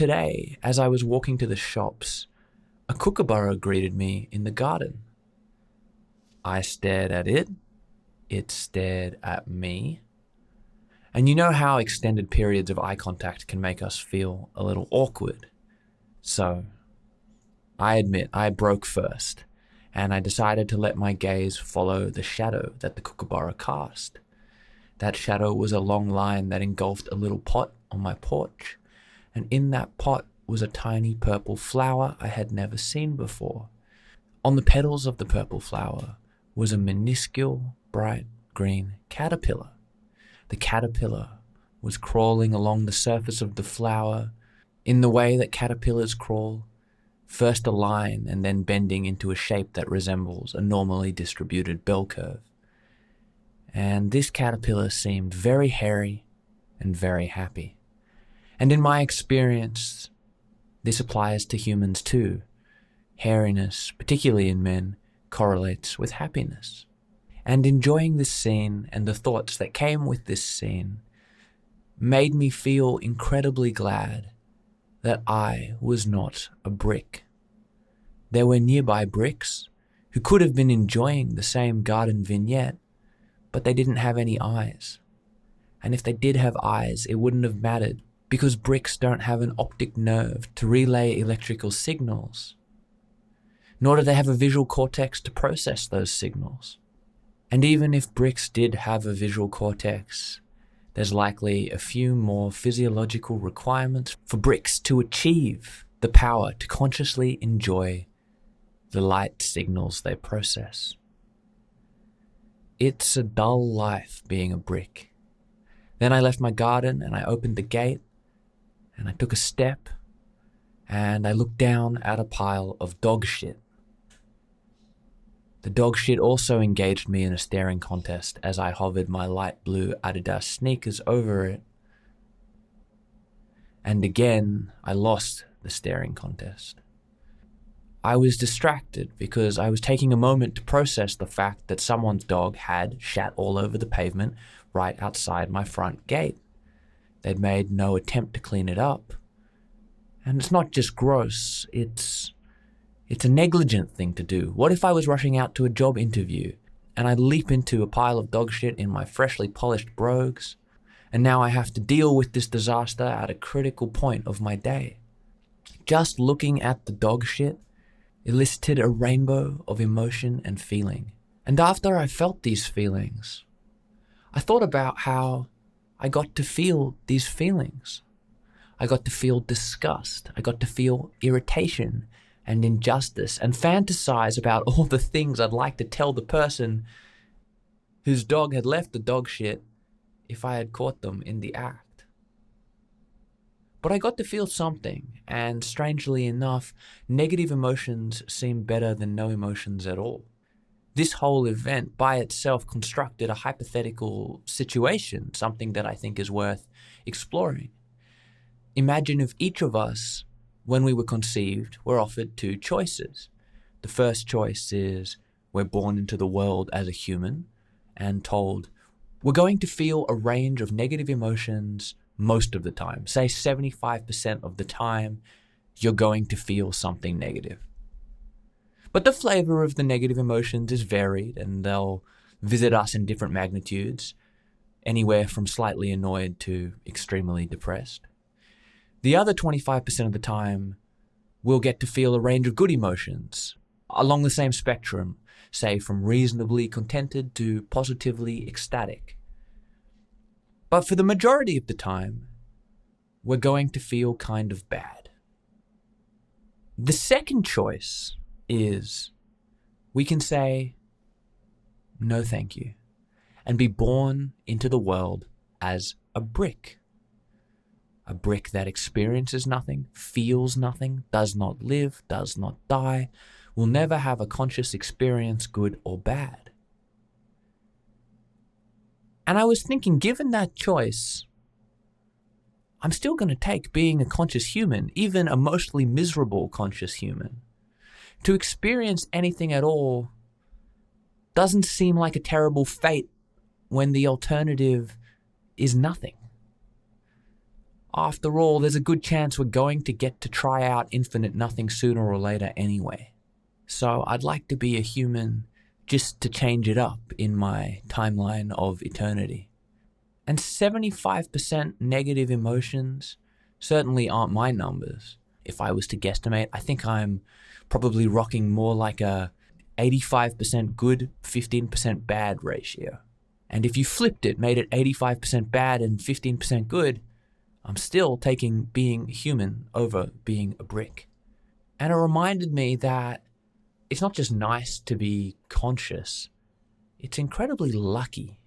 Today, as I was walking to the shops, a kookaburra greeted me in the garden. I stared at it stared at me. And you know how extended periods of eye contact can make us feel a little awkward. So, I admit I broke first, and I decided to let my gaze follow the shadow that the kookaburra cast. That shadow was a long line that engulfed a little pot on my porch, and in that pot was a tiny purple flower I had never seen before. On the petals of the purple flower was a minuscule, bright green caterpillar. The caterpillar was crawling along the surface of the flower in the way that caterpillars crawl, first a line and then bending into a shape that resembles a normally distributed bell curve. And this caterpillar seemed very hairy and very happy. And in my experience, this applies to humans too. Hairiness, particularly in men, correlates with happiness. And enjoying this scene and the thoughts that came with this scene made me feel incredibly glad that I was not a brick. There were nearby bricks who could have been enjoying the same garden vignette, but they didn't have any eyes. And if they did have eyes, it wouldn't have mattered, because bricks don't have an optic nerve to relay electrical signals, nor do they have a visual cortex to process those signals. And even if bricks did have a visual cortex, there's likely a few more physiological requirements for bricks to achieve the power to consciously enjoy the light signals they process. It's a dull life being a brick. Then I left my garden and I opened the gate and I took a step and I looked down at a pile of dog shit. The dog shit also engaged me in a staring contest as I hovered my light blue Adidas sneakers over it. And again, I lost the staring contest. I was distracted because I was taking a moment to process the fact that someone's dog had shat all over the pavement right outside my front gate. They'd made no attempt to clean it up. And it's not just gross, it's a negligent thing to do. What if I was rushing out to a job interview and I leap into a pile of dog shit in my freshly polished brogues, and now I have to deal with this disaster at a critical point of my day? Just looking at the dog shit elicited a rainbow of emotion and feeling. And after I felt these feelings, I thought about how I got to feel these feelings. I got to feel disgust. I got to feel irritation and injustice, and fantasize about all the things I'd like to tell the person whose dog had left the dog shit if I had caught them in the act. But I got to feel something, and strangely enough, negative emotions seem better than no emotions at all. This whole event by itself constructed a hypothetical situation, something that I think is worth exploring. Imagine if each of us, when we were conceived, were offered two choices. The first choice is we're born into the world as a human and told we're going to feel a range of negative emotions most of the time. Say 75% of the time, you're going to feel something negative. But the flavor of the negative emotions is varied, and they'll visit us in different magnitudes, anywhere from slightly annoyed to extremely depressed. The other 25% of the time, we'll get to feel a range of good emotions along the same spectrum, say from reasonably contented to positively ecstatic. But for the majority of the time, we're going to feel kind of bad. The second choice is we can say, no thank you, and be born into the world as a brick. A brick that experiences nothing, feels nothing, does not live, does not die, will never have a conscious experience, good or bad. And I was thinking, given that choice, I'm still going to take being a conscious human, even a mostly miserable conscious human. To experience anything at all doesn't seem like a terrible fate when the alternative is nothing. After all, there's a good chance we're going to get to try out infinite nothing sooner or later anyway. So I'd like to be a human just to change it up in my timeline of eternity. And 75% negative emotions certainly aren't my numbers. If I was to guesstimate, I think I'm probably rocking more like a 85% good, 15% bad ratio. And if you flipped it, made it 85% bad and 15% good, I'm still taking being human over being a brick. And it reminded me that it's not just nice to be conscious, it's incredibly lucky.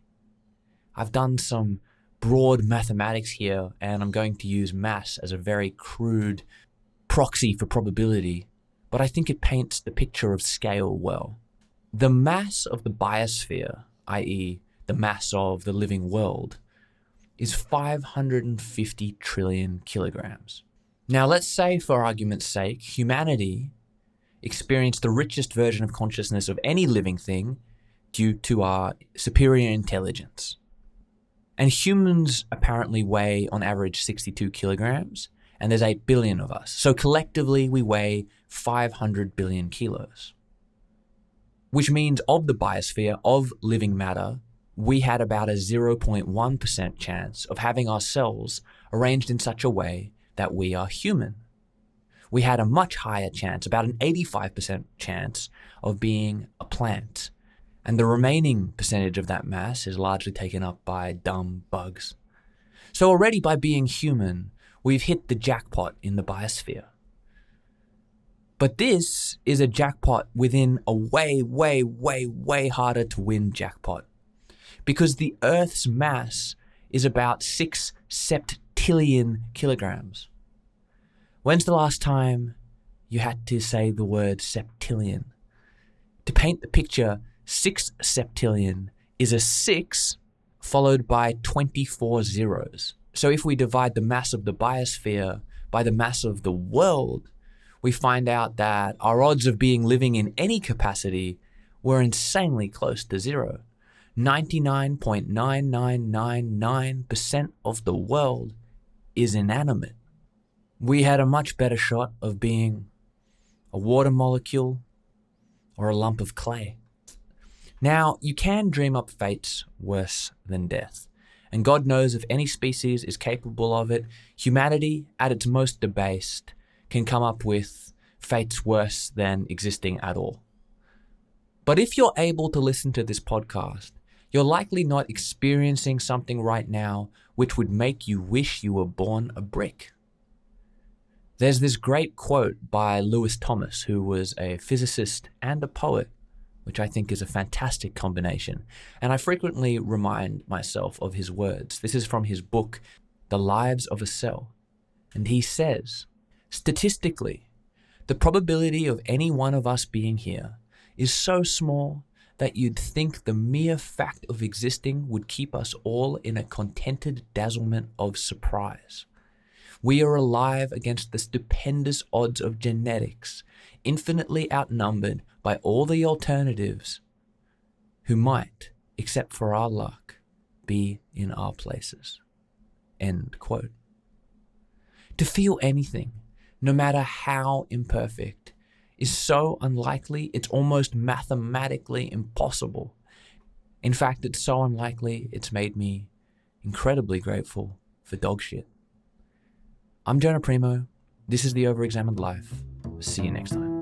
I've done some broad mathematics here, and I'm going to use mass as a very crude proxy for probability, but I think it paints the picture of scale well. The mass of the biosphere, i.e. the mass of the living world, is 550 trillion kilograms. Now let's say, for argument's sake, humanity experienced the richest version of consciousness of any living thing due to our superior intelligence. And humans apparently weigh on average 62 kilograms, and there's 8 billion of us. So collectively we weigh 500 billion kilos. Which means of the biosphere, of living matter, we had about a 0.1% chance of having our cells arranged in such a way that we are human. We had a much higher chance, about an 85% chance, of being a plant. And the remaining percentage of that mass is largely taken up by dumb bugs. So already by being human, we've hit the jackpot in the biosphere. But this is a jackpot within a way harder to win jackpot. Because the Earth's mass is about 6 septillion kilograms. When's the last time you had to say the word septillion? To paint the picture, 6 septillion is a 6 followed by 24 zeros. So if we divide the mass of the biosphere by the mass of the world, we find out that our odds of being living in any capacity were insanely close to zero. 99.9999% of the world is inanimate. We had a much better shot of being a water molecule or a lump of clay. Now, you can dream up fates worse than death. And God knows if any species is capable of it, humanity, at its most debased, can come up with fates worse than existing at all. But if you're able to listen to this podcast, you're likely not experiencing something right now which would make you wish you were born a brick. There's this great quote by Lewis Thomas, who was a physicist and a poet, which I think is a fantastic combination. And I frequently remind myself of his words. This is from his book, The Lives of a Cell. And he says, statistically, the probability of any one of us being here is so small that you'd think the mere fact of existing would keep us all in a contented dazzlement of surprise. We are alive against the stupendous odds of genetics, infinitely outnumbered by all the alternatives who might, except for our luck, be in our places. End quote. To feel anything, no matter how imperfect, is so unlikely it's almost mathematically impossible. In fact, it's so unlikely it's made me incredibly grateful for dog shit. I'm Jonah Primo. This is the Overexamined Life. See you next time.